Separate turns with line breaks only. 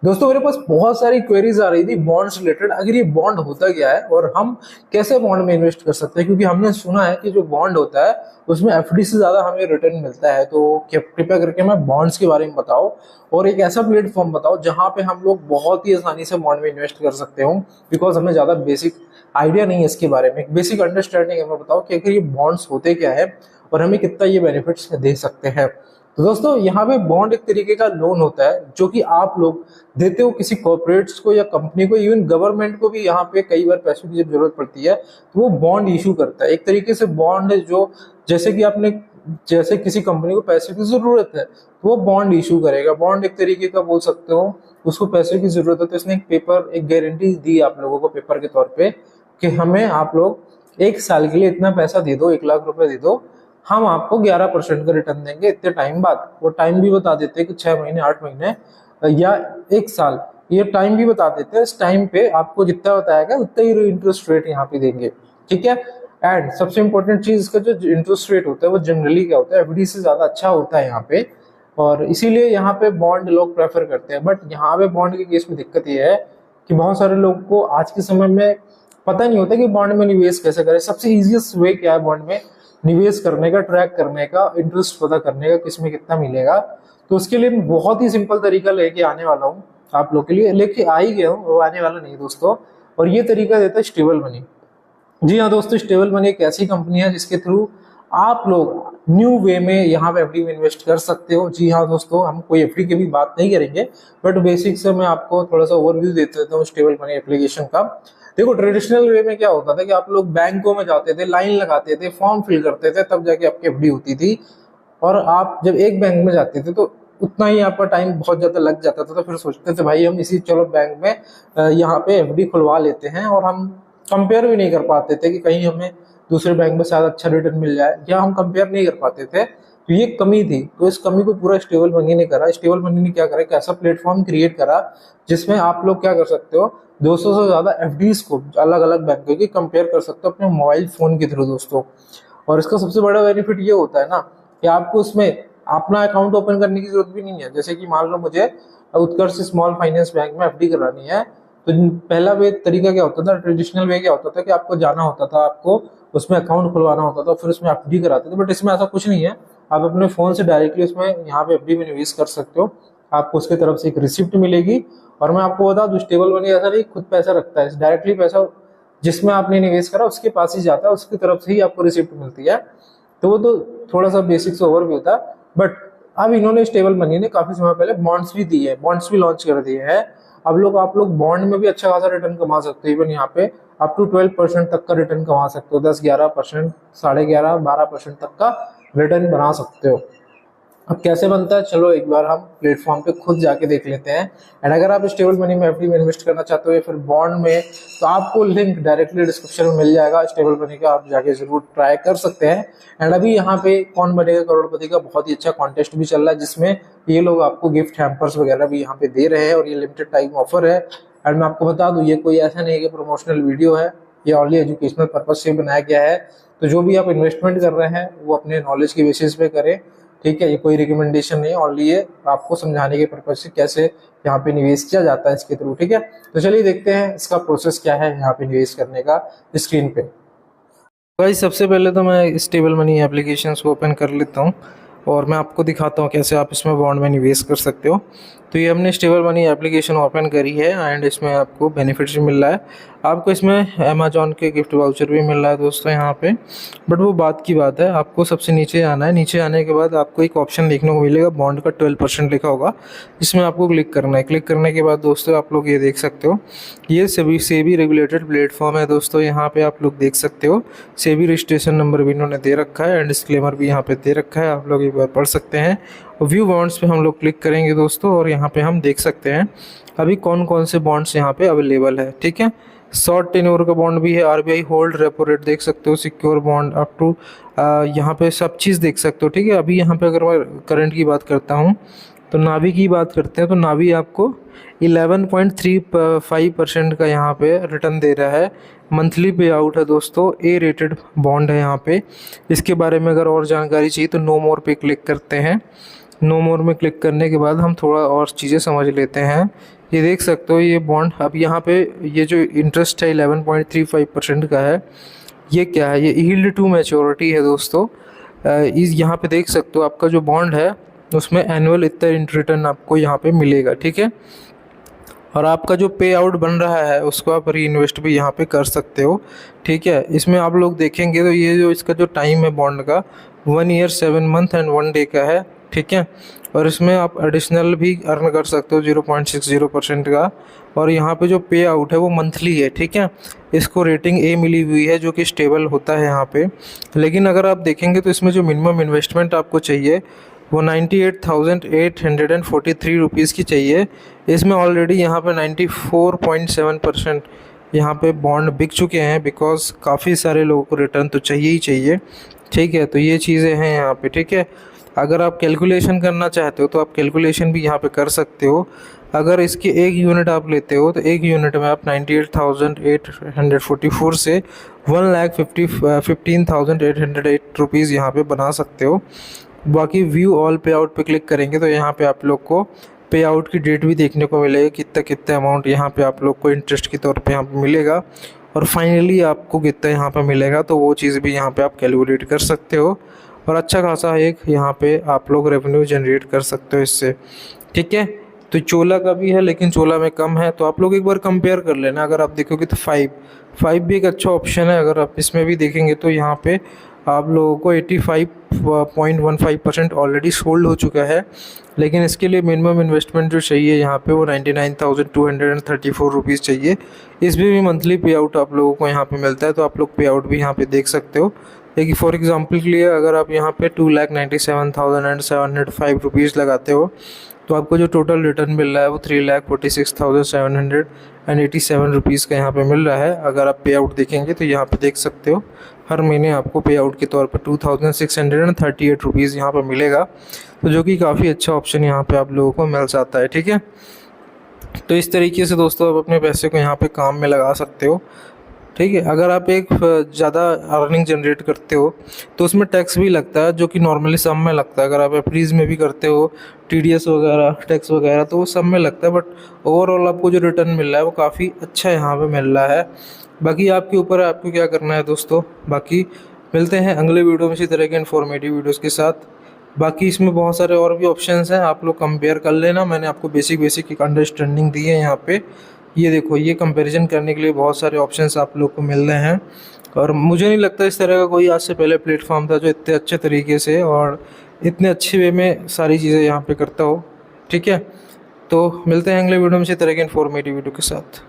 दोस्तों मेरे पास बहुत सारी क्वेरीज आ रही थी बॉन्ड्स रिलेटेड। अगर ये बॉन्ड होता क्या है और हम कैसे बॉन्ड में इन्वेस्ट कर सकते हैं, क्योंकि हमने सुना है कि जो बॉन्ड होता है उसमें एफडी से ज्यादा हमें रिटर्न मिलता है। तो कृपया करके मैं बॉन्ड्स के बारे में बताओ और एक ऐसा प्लेटफॉर्म बताओ जहां पे हम लोग बहुत ही आसानी से बॉन्ड में इन्वेस्ट कर सकते हो, बिकॉज हमें ज्यादा बेसिक आइडिया नहीं है इसके बारे में। एक बेसिक अंडरस्टैंडिंग हमें बताओ कि आखिर ये बॉन्ड्स होते क्या है और हमें कितना ये बेनिफिट्स दे सकते हैं। तो दोस्तों यहाँ पे बॉन्ड एक तरीके का लोन होता है जो कि आप लोग देते हो किसी कॉर्पोरेट्स को या कंपनी को, इवन गवर्नमेंट को भी यहाँ पे कई बार पैसों की जब जरूरत पड़ती है तो वो बॉन्ड इशू करता है। एक तरीके से बॉन्ड जो जैसे कि आपने जैसे किसी कंपनी को पैसे की जरूरत है तो वो बॉन्ड इशू करेगा। बॉन्ड एक तरीके का बोल सकते हो, उसको पैसे की जरूरत है तो इसने एक पेपर, एक गारंटी दी आप लोगों को पेपर के तौर पे कि हमें आप लोग 1 साल के लिए इतना पैसा दे दो, 1 लाख रुपए दे दो, हम आपको 11% का रिटर्न देंगे इतने टाइम बाद। वो टाइम भी बता देते हैं कि 6 महीने, 8 महीने या 1 साल, ये टाइम भी बता देते हैं। इस टाइम पे आपको जितना बताया उतना ही इंटरेस्ट रेट यहाँ पे देंगे, ठीक है। एंड सबसे इंपॉर्टेंट चीज, इसका जो इंटरेस्ट रेट होता है वो जनरली क्या होता है, एफडी से ज्यादा अच्छा होता है यहाँ पे, और इसीलिए यहाँ पे बॉन्ड लोग प्रेफर करते हैं। बट यहाँ पे बॉन्ड के केस में दिक्कत ये है कि बहुत सारे लोग को आज के समय में पता नहीं होता कि बॉन्ड में निवेश कैसे करें। सबसे इजीएस्ट वे क्या है बॉन्ड में निवेश करने का, ट्रैक करने का, इंटरेस्ट पता करने का, किसमें कितना मिलेगा। तो उसके लिए मैं बहुत ही सिंपल तरीका लेके आने वाला हूँ आप लोग के लिए, लेके आ ही गया हूँ, वो आने वाला नहीं दोस्तों। और ये तरीका देता है स्टेबल मनी। जी हाँ दोस्तों, स्टेबल मनी एक ऐसी कंपनी है जिसके थ्रू आप लोग न्यू वे में यहाँ पे एफडी में इन्वेस्ट कर सकते हो। जी हाँ दोस्तों, हम कोई एफडी की भी बात नहीं करेंगे, बट बेसिक से मैं आपको थोड़ा सा ओवरव्यू दे देता हूँ स्टेबल मनी एप्लीकेशन का। देखो, ट्रेडिशनल वे में क्या होता था कि आप लोग बैंकों में जाते थे, लाइन लगाते थे, फॉर्म फिल करते थे, तब जाके आपकी एफडी होती थी। और आप जब एक बैंक में जाते थे तो उतना ही आपका टाइम बहुत ज्यादा लग जाता था। तो फिर सोचते थे भाई हम इसी चलो बैंक में यहाँ पे एफडी खुलवा लेते हैं, और हम कंपेयर भी नहीं कर पाते थे कि कहीं हमें दूसरे बैंक में शायद अच्छा रिटर्न मिल जाए, या हम कंपेयर नहीं कर पाते थे। तो ये कमी थी, तो इस कमी को पूरा स्टेबल मनी ने करा। स्टेबल मनी ने क्या करा, एक ऐसा प्लेटफॉर्म क्रिएट करा जिसमें आप लोग क्या कर सकते हो, 200 से ज्यादा एफडीज को अलग अलग बैंकों की कंपेयर कर सकते हो अपने मोबाइल फोन के थ्रू दोस्तों। और इसका सबसे बड़ा बेनिफिट ये होता है ना कि आपको उसमें अपना अकाउंट ओपन करने की जरूरत भी नहीं है। जैसे कि मान लो मुझे उत्कर्ष स्मॉल फाइनेंस बैंक में एफडी करानी है, तो पहला वे तरीका क्या होता था, ट्रेडिशनल वे क्या होता था कि आपको जाना होता था, आपको उसमें अकाउंट खुलवाना होता था, फिर उसमें एफडी कराते थे। बट इसमें ऐसा कुछ नहीं है, आप अपने फोन से डायरेक्टली उसमें यहाँ पे एफडी में निवेश कर सकते हो। आपको उसकी तरफ से एक रिसिप्ट मिलेगी। और मैं आपको बता दूं, स्टेबल मनी ऐसा नहीं खुद पैसा रखता है, डायरेक्टली पैसा जिसमें आपने निवेश करा उसके पास ही जाता है, उसकी तरफ से ही आपको रिसिप्ट मिलती है। तो वो तो थोड़ा सा बेसिक से ओवरव्यू था। बट अब इन्होंने स्टेबल मनी ने काफी समय पहले बॉन्ड्स भी दी है, बॉन्ड्स भी लॉन्च कर दिए हैं। अब लोग आप लोग बॉन्ड में भी अच्छा खासा रिटर्न कमा सकते हो। इवन यहाँ पे अप टू 12% तक का रिटर्न कमा सकते हो, 10-11%, 11.5-12% तक का रिटर्न बना सकते हो। अब कैसे बनता है, चलो एक बार हम प्लेटफॉर्म पे खुद जाके देख लेते हैं। एंड अगर आप स्टेबल मनी में एफडी में इन्वेस्ट करना चाहते हो या फिर बॉन्ड में, तो आपको लिंक डायरेक्टली डिस्क्रिप्शन में मिल जाएगा स्टेबल मनी का, आप जाके जरूर ट्राई कर सकते हैं। एंड अभी यहाँ पे कौन बनेगा करोड़पति का बहुत ही अच्छा कॉन्टेस्ट भी चल रहा है, जिसमें ये लोग आपको गिफ्ट हैम्पर्स वगैरह भी यहाँ पे दे रहे हैं, और ये लिमिटेड टाइम ऑफर है। एंड मैं आपको बता दूं, ये कोई ऐसा नहीं है कि प्रमोशनल वीडियो है, ये ओनली एजुकेशनल पर्पज से बनाया गया है। तो जो भी आप इन्वेस्टमेंट कर रहे हैं वो अपने नॉलेज की बेसिस पे करें, ठीक है। ये कोई रिकमेंडेशन नहीं है, ओनली ये आपको समझाने के पर्पज से कैसे यहाँ पे निवेश किया जाता है इसके थ्रू, ठीक है। तो चलिए देखते हैं इसका प्रोसेस क्या है यहाँ पे निवेश करने का स्क्रीन पे। भाई सबसे पहले तो मैं स्टेबल मनी एप्लीकेशन को ओपन कर लेता हूँ और मैं आपको दिखाता हूँ कैसे आप इसमें बॉन्ड में निवेश कर सकते हो। तो ये हमने स्टेबल मनी एप्लीकेशन ओपन करी है एंड इसमें आपको बेनिफिट्स भी मिल रहा है। आपको इसमें अमेजॉन के गिफ्ट वाउचर भी मिल रहा है दोस्तों यहाँ पे। बट वो बात की बात है, आपको सबसे नीचे आना है। नीचे आने के बाद आपको एक ऑप्शन देखने को मिलेगा, बॉन्ड का 12% लिखा होगा, इसमें आपको क्लिक करना है। क्लिक करने के बाद दोस्तों आप लोग ये देख सकते हो, ये सभी सेबी रेगुलेटेड प्लेटफॉर्म है दोस्तों। यहाँ पे आप लोग देख सकते हो सेबी रजिस्ट्रेशन नंबर भी इन्होंने दे रखा है एंड डिस्क्लेमर भी यहाँ पे दे रखा है, आप लोग एक बार पढ़ सकते हैं। व्यू बॉन्ड्स पे हम लोग क्लिक करेंगे दोस्तों, और यहाँ पे हम देख सकते हैं अभी कौन कौन से बॉन्ड्स यहाँ पे अवेलेबल है, ठीक है। शॉर्ट टेन्योर का बॉन्ड भी है, आरबीआई होल्ड, रेपो रेट देख सकते हो, सिक्योर बॉन्ड अप टू यहाँ पे सब चीज़ देख सकते हो, ठीक है। अभी यहाँ पे अगर मैं करंट की बात करता हूँ तो नावी की बात करते हैं, तो नावी आपको 11.35% का यहाँ पे रिटर्न दे रहा है। मंथली पे आउट है दोस्तों, ए रेटेड बॉन्ड है यहाँ पे। इसके बारे में अगर और जानकारी चाहिए तो नो मोर पे क्लिक करते हैं। नो मोर में क्लिक करने के बाद हम थोड़ा और चीज़ें समझ लेते हैं ये देख सकते हो ये बॉन्ड अब यहाँ पे ये जो इंटरेस्ट है 11.35% का है। ये क्या है, ये यील्ड टू मैच्योरिटी है दोस्तों। इस यहाँ पे देख सकते हो आपका जो बॉन्ड है उसमें एनुअल इतना रिटर्न आपको यहाँ पे मिलेगा, ठीक है। और आपका जो पे आउट बन रहा है उसको आप री इन्वेस्ट भी यहाँ पे कर सकते हो, ठीक है। इसमें आप लोग देखेंगे तो ये जो इसका जो टाइम है बॉन्ड का 1 ईयर 7 मंथ एंड 1 डे का है, ठीक है। और इसमें आप एडिशनल भी अर्न कर सकते हो 0.60% का। और यहाँ पे जो पे आउट है वो मंथली है, ठीक है। इसको रेटिंग ए मिली हुई है जो कि स्टेबल होता है यहाँ पे। लेकिन अगर आप देखेंगे तो इसमें जो मिनिमम इन्वेस्टमेंट आपको चाहिए वो 98,843 रुपीज़ की चाहिए। इसमें ऑलरेडी यहाँ पे 94.7% यहाँ पे बॉन्ड बिक चुके हैं, बिकॉज़ काफ़ी सारे लोगों को रिटर्न तो चाहिए ही चाहिए, ठीक है। तो ये चीज़ें हैं यहाँ पे, ठीक है। अगर आप कैलकुलेशन करना चाहते हो तो आप कैलकुलेशन भी यहाँ पे कर सकते हो। अगर इसकी एक यूनिट आप लेते हो तो एक यूनिट में आप 98,844 से 1,15,808 रुपीज़ यहाँ पे बना सकते हो। बाकी व्यू ऑल पे आउट पे क्लिक करेंगे तो यहाँ पे आप लोग को पे आउट की डेट भी देखने को मिलेगी, कितना कितना अमाउंट यहाँ पे आप लोग को इंटरेस्ट के तौर पे यहाँ पे मिलेगा और फाइनली आपको कितना यहाँ पे मिलेगा, तो वो चीज़ भी यहाँ पे आप कैलकुलेट कर सकते हो। और अच्छा खासा एक यहाँ पे आप लोग रेवेन्यू जनरेट कर सकते हो इससे, ठीक है। तो चोला का भी है लेकिन चोला में कम है, तो आप लोग एक बार कंपेयर कर लेना। अगर आप देखोगे तो फाइव भी एक अच्छा ऑप्शन है। अगर आप इसमें भी देखेंगे तो यहाँ पे आप लोगों को 85.15% ऑलरेडी सोल्ड हो चुका है। लेकिन इसके लिए मिनिमम इन्वेस्टमेंट जो चाहिए यहाँ पे वो 99,234 रुपीज़ चाहिए। इसमें भी मंथली पे आउट आप लोगों को यहाँ पे मिलता है, तो आप लोग पे आउट भी यहाँ पे देख सकते हो। एक फॉर एग्जांपल के लिए अगर आप यहाँ पे 2,97,705 रुपीज़ लगाते हो तो आपको जो टोटल रिटर्न मिल रहा है वो 3,46,787 रुपीज़ का यहाँ पे मिल रहा है। अगर आप पे आउट देखेंगे तो यहाँ पे देख सकते हो हर महीने आपको पे आउट के तौर पर 2,638 रुपीज़ यहाँ पर मिलेगा, तो जो कि काफ़ी अच्छा ऑप्शन यहाँ पे आप लोगों को मिल जाता है, ठीक है। तो इस तरीके से दोस्तों आप अपने पैसे को यहाँ पे काम में लगा सकते हो, ठीक है। अगर आप एक ज़्यादा अर्निंग जनरेट करते हो तो उसमें टैक्स भी लगता है, जो कि नॉर्मली सब में लगता है। अगर आप एफडीज़ में भी करते हो टीडीएस वगैरह टैक्स वगैरह तो वो सब में लगता है, बट ओवरऑल आपको जो रिटर्न मिल रहा है वो काफ़ी अच्छा यहाँ पे मिल रहा है। बाकी आपके ऊपर है आपको क्या करना है दोस्तों। बाकी मिलते हैं अगले वीडियो में इसी तरह के इन्फॉर्मेटिव वीडियोज़ के साथ। बाकी इसमें बहुत सारे और भी ऑप्शंस हैं, आप लोग कंपेयर कर लेना। मैंने आपको बेसिक एक अंडरस्टैंडिंग दी है यहाँ पे। ये देखो, ये कंपैरिजन करने के लिए बहुत सारे ऑप्शंस आप लोग को मिल रहे हैं और मुझे नहीं लगता इस तरह का कोई आज से पहले प्लेटफॉर्म था जो इतने अच्छे तरीके से और इतने अच्छे वे में सारी चीज़ें यहाँ पे करता हो, ठीक है। तो मिलते हैं अगले वीडियो में इसी तरह के इन्फॉर्मेटिव वीडियो के साथ।